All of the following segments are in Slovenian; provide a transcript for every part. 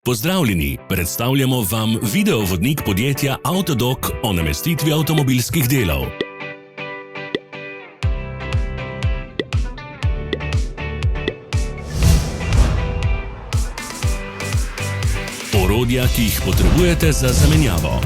Pozdravljeni, predstavljamo vam videovodnik podjetja Avtodok o namestitvi avtomobilskih delov. Orodja, ki jih potrebujete za zamenjavo.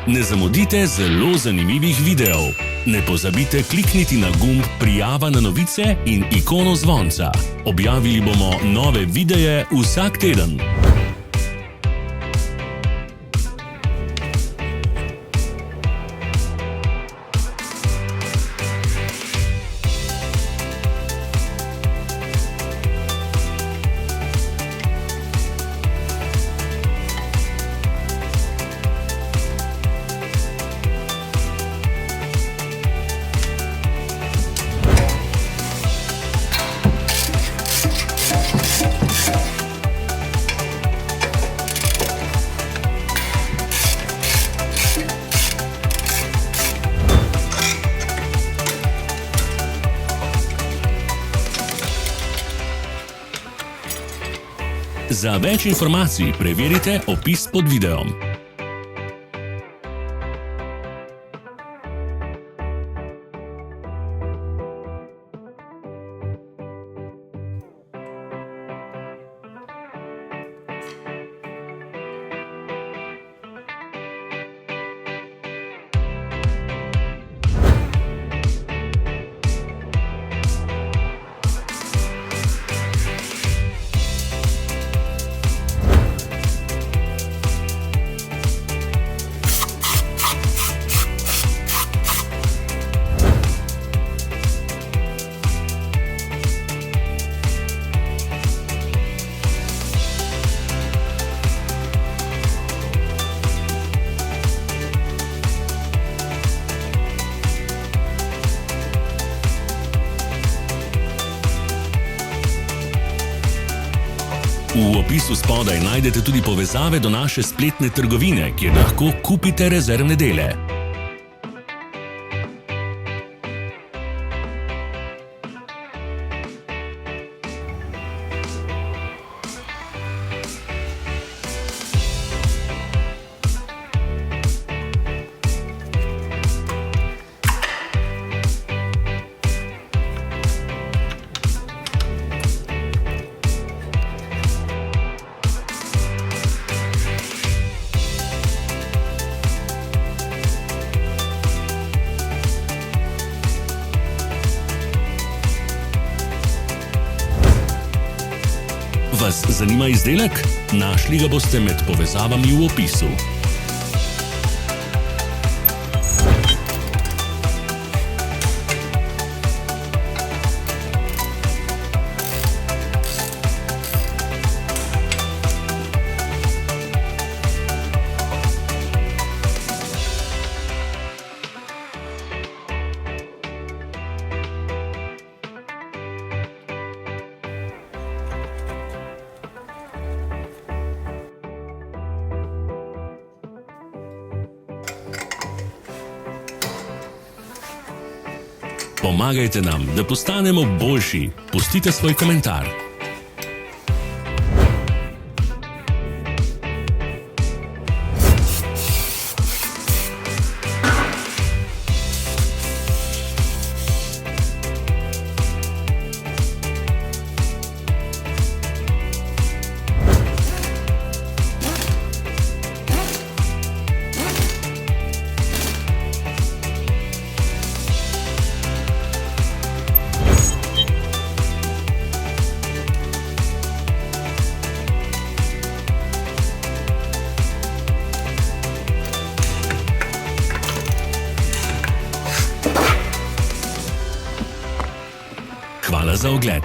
Ne zamudite zelo zanimivih videov. Ne pozabite klikniti na gumb Prijava na novice in ikono zvonca. Objavili bomo nove videe vsak teden. Za več informacij preverite opis pod videom. V opisu spodaj najdete tudi povezave do naše spletne trgovine, kjer lahko kupite rezervne dele. Vas zanima izdelek? Našli ga boste med povezavami v opisu. Pomagajte nam, da postanemo boljši. Pustite svoj komentar. Hvala za ogled.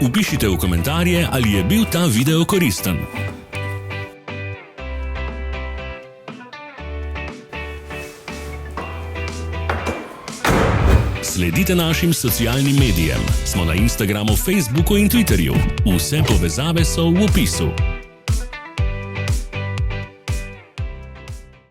Vpišite v komentarje, ali je bil ta video koristen. Sledite našim socialnim medijem. Smo na Instagramu, Facebooku in Twitterju. Vse povezave so v opisu.